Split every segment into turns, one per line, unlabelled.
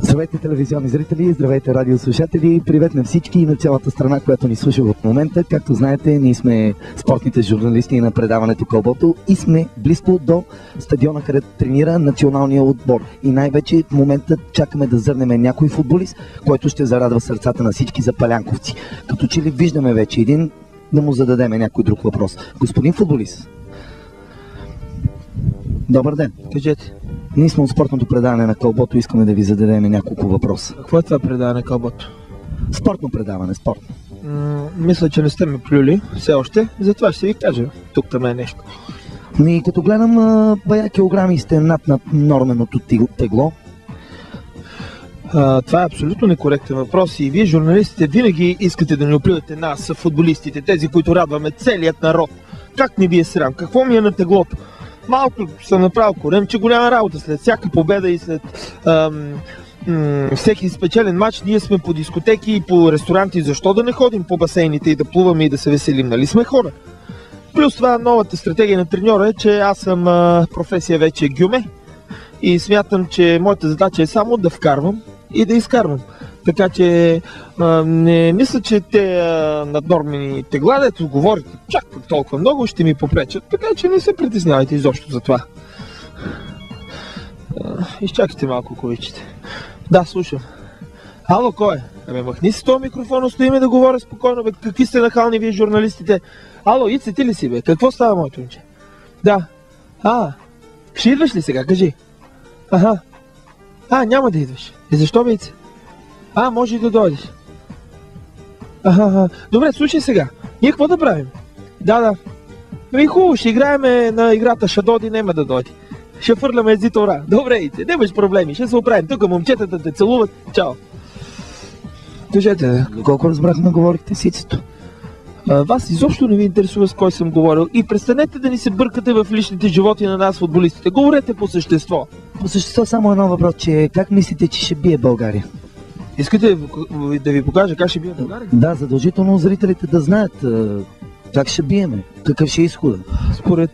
Здравейте, телевизионни зрители, здравейте, радиослушатели, привет на всички и на цялата страна, която ни слуша в момента. Както знаете, ние сме спортните журналисти на предаването Кълбото и сме близко до стадиона, където тренира националния отбор. И най-вече в момента чакаме да зърнем някой футболист, който ще зарадва сърцата на всички запалянковци. Като че ли виждаме вече един, да му зададем някой друг въпрос. Господин футболист, добър ден.
Кажете.
Ние сме от спортното предаване на Кълбото, искаме да ви зададем няколко въпроса.
Какво е това предаване на Кълбото?
Спортно предаване, спортно.
Мисля, че не сте ме плюли все още, затова ще ви кажа тук е нещо.
И като гледам, бая килограми сте над норменото тегло.
Това е абсолютно некоректен въпрос и вие, журналистите, винаги искате да ни оплюете нас, футболистите, тези, които радваме целият народ. Как не ви е срам? Какво ми е на теглото? Малко съм направил корем, че голяма работа след всяка победа и след всеки спечелен матч ние сме по дискотеки и по ресторанти. Защо да не ходим по басейните и да плуваме и да се веселим? Нали сме хора? Плюс това новата стратегия на треньора е, че аз съм професия вече гюме и смятам, че моята задача е само да вкарвам и да изкарвам. Така че не мисля, че те наднормени тегла, дето говорите чак толкова много, ще ми попречат. Така че не се притеснявайте изобщо за това. Изчакайте малко, ако обичате. Да, слушам. Ало, кой е? Абе, махни си този микрофон, стоиме да говоря спокойно, бе. Какви сте нахални вие, журналистите? Ало, Ице, ти ли си, бе? Какво става, моето момче? Да. Ще идваш ли сега? Кажи. Няма да идваш. И защо, бе, Ице? Може и да дойдеш. Добре, слушай сега. Ние какво да правим? Да. Хубаво, ще играем на играта Шадоди, няма да дойде. Ще фърляме езитора. Добре, Ице, нямаш проблеми, ще се оправим. Тук момчетата те целуват. Чао. Кажете.
Колко разбрахме, говорихте с Ицето?
Вас изобщо не ви интересува с кой съм говорил и престанете да ни се бъркате в личните животи на нас, футболистите. Говорете по същество.
По същество само едно въпрос, че как мислите, че ще бие България?
Искате да ви покажа как ще бие България?
Да, задължително зрителите да знаят как ще биеме, какъв ще е изхода.
Според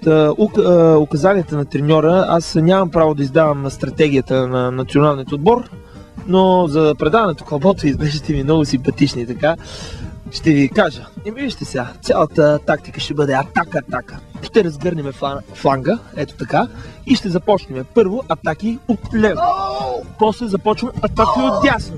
указанията на треньора, аз нямам право да издавам на стратегията на националният отбор, но за предаването Кълбото изглеждате ми много симпатични, така ще ви кажа. И вижте сега, цялата тактика ще бъде атака. Ще разгърнем фланга, ето така, и ще започнем първо атаки от лево. После започваме атаки от дясно.